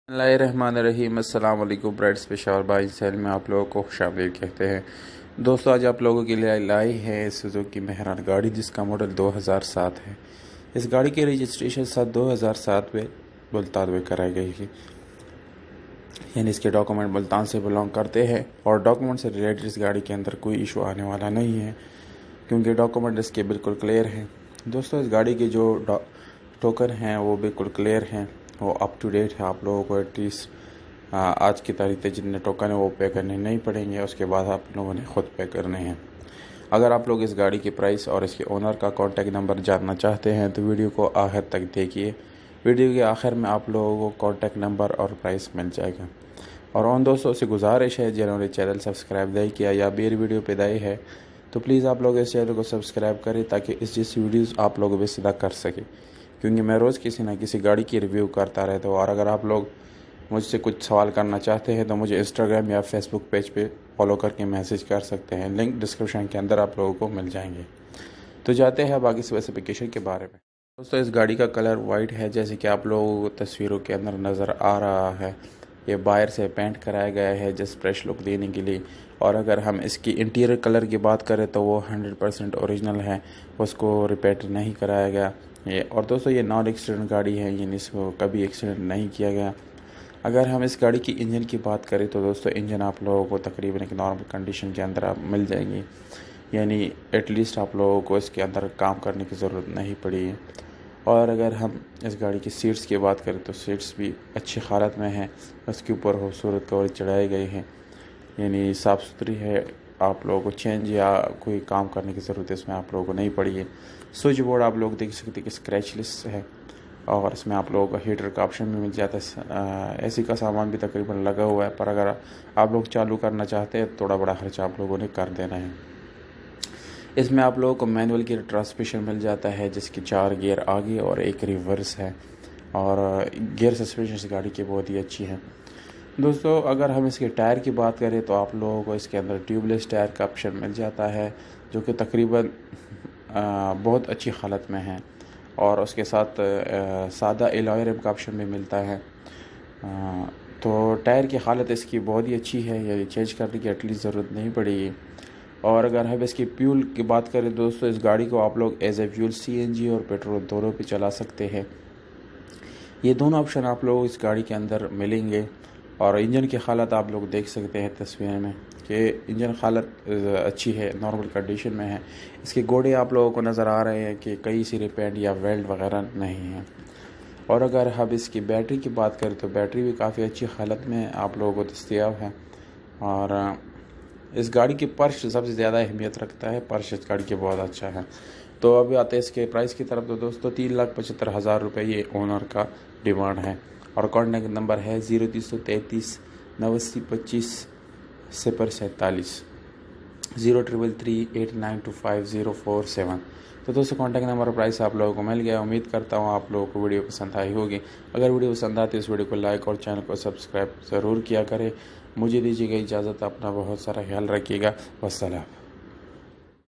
बिस्मिल्लाहिर्रहमानिर्रहीम अस्सलाम वालेकुम ब्राइड्स पेशावर बाई सेल में आप लोगों को खुशामदीद कहते हैं। दोस्तों, आज आप लोगों के लिए लाई है सुजुकी मेहरान गाड़ी जिसका मॉडल 2007 है। इस गाड़ी की रजिस्ट्रेशन 2007 में मुल्तान में कराई गई है, यानी इसके डॉक्यूमेंट मुल्तान से बिलोंग करते हैं और डॉक्यूमेंट से रिलेटेड इस गाड़ी के अंदर कोई इशू आने वाला नहीं है, क्योंकि डॉक्यूमेंट इसके बिल्कुल क्लियर हैं। दोस्तों, इस गाड़ी के जो टोकन हैं वो बिल्कुल क्लियर हैं, वो अप टू डेट है। आप लोगों को एटलीस्ट आज की तारीख तक जितने टोकन है वो पे करने नहीं पड़ेंगे, उसके बाद आप लोगों ने खुद पे करने हैं। अगर आप लोग इस गाड़ी की प्राइस और इसके ओनर का कॉन्टैक्ट नंबर जानना चाहते हैं तो वीडियो को आखिर तक देखिए। वीडियो के आखिर में आप लोगों को कॉन्टैक्ट नंबर और प्राइस मिल जाएगा। और उन दोस्तों से गुजारिश है जिन्होंने चैनल सब्सक्राइब नहीं किया या मेरी वीडियो पे दाई है तो प्लीज़ आप लोग इस चैनल को सब्सक्राइब करें, ताकि इस जैसी वीडियोस आप लोग भी सीधा कर सकें, क्योंकि मैं रोज़ किसी ना किसी गाड़ी की रिव्यू करता रहता हूँ। और अगर आप लोग मुझसे कुछ सवाल करना चाहते हैं तो मुझे इंस्टाग्राम या फेसबुक पेज पे फॉलो करके मैसेज कर सकते हैं। लिंक डिस्क्रिप्शन के अंदर आप लोगों को मिल जाएंगे। तो जाते हैं बाकी स्पेसिफिकेशन के बारे में। दोस्तों, इस गाड़ी का कलर वाइट है, जैसे कि आप लोगों को तस्वीरों के अंदर नज़र आ रहा है। ये बाहर से पेंट कराया गया है जस्ट फ्रेश लुक देने के लिए। और अगर हम इसकी इंटीरियर कलर की बात करें तो वो 100% ओरिजिनल है, उसको रिपेट नहीं कराया गया। और दोस्तों, ये नॉन एक्सीडेंट गाड़ी है, यानी इसको कभी एक्सीडेंट नहीं किया गया। अगर हम इस गाड़ी की इंजन की बात करें तो दोस्तों, इंजन आप लोगों को तकरीबन एक नॉर्मल कंडीशन के अंदर आप मिल जाएंगी, यानी एटलीस्ट आप लोगों को इसके अंदर काम करने की ज़रूरत नहीं पड़ी है। और अगर हम इस गाड़ी की सीट्स की बात करें तो सीट्स भी अच्छी हालत में हैं, उसके ऊपर खूबसूरत कवर चढ़ाए गए हैं, यानी साफ़ सुथरी है। आप लोगों को चेंज या कोई काम करने की ज़रूरत इसमें आप लोगों को नहीं पड़ी है। स्विच बोर्ड आप लोग देख सकते हैं कि स्क्रैचलेस है, और इसमें आप लोगों का हीटर का ऑप्शन भी मिल जाता है। एसी का सामान भी तकरीबन लगा हुआ है, पर अगर आप लोग चालू करना चाहते हैं थोड़ा बड़ा खर्चा आप लोगों ने कर देना है। इसमें आप लोगों को मैनुअल गियर ट्रांसमिशन मिल जाता है, जिसकी 4 गियर आगे और 1 रिवर्स है, और गियर सस्पेंशन इस गाड़ी की बहुत ही अच्छी है। दोस्तों, अगर हम इसके टायर की बात करें तो आप लोगों को इसके अंदर ट्यूबलेस टायर का ऑप्शन मिल जाता है, जो कि तकरीबन बहुत अच्छी हालत में है। और उसके साथ सादा एलॉय रिम का ऑप्शन भी मिलता है। तो टायर की हालत इसकी बहुत ही अच्छी है, ये चेंज करने की एटलीस्ट ज़रूरत नहीं पड़ेगी। और अगर हम इसकी फ्यूल की बात करें दोस्तों, इस गाड़ी को आप लोग एज ए फ्यूल CNG और पेट्रोल दोनों पे चला सकते हैं। ये दोनों ऑप्शन आप लोग इस गाड़ी के अंदर मिलेंगे। और इंजन की हालत आप लोग देख सकते हैं तस्वीर में कि इंजन हालत अच्छी है, नॉर्मल कंडीशन में है। इसके गोड़े आप लोगों को नज़र आ रहे हैं कि कई सिरे पेंट या वेल्ड वगैरह नहीं है। और अगर हम इसकी बैटरी की बात करें तो बैटरी भी काफ़ी अच्छी हालत में आप लोगों को दस्तियाब है। और इस गाड़ी की पर्श सबसे ज़्यादा अहमियत रखता है, पर्श इस गाड़ी के बहुत अच्छा है। तो अभी आते हैं इसके प्राइस की तरफ। तो दोस्तों, 3,75,000 रुपये ये ओनर का डिमांड है। और कॉन्टैक्ट नंबर है 0333 89 25 047 03338925 तो दोस्तों, कॉन्टैक्ट नंबर और प्राइस आप लोगों को मिल गया। उम्मीद करता हूँ आप लोगों को वीडियो पसंद आई होगी। अगर वीडियो पसंद आती है इस वीडियो को लाइक और चैनल को सब्सक्राइब ज़रूर किया करें। मुझे दीजिएगा इजाज़त, अपना बहुत सारा ख्याल रखिएगा। वस्सलाम।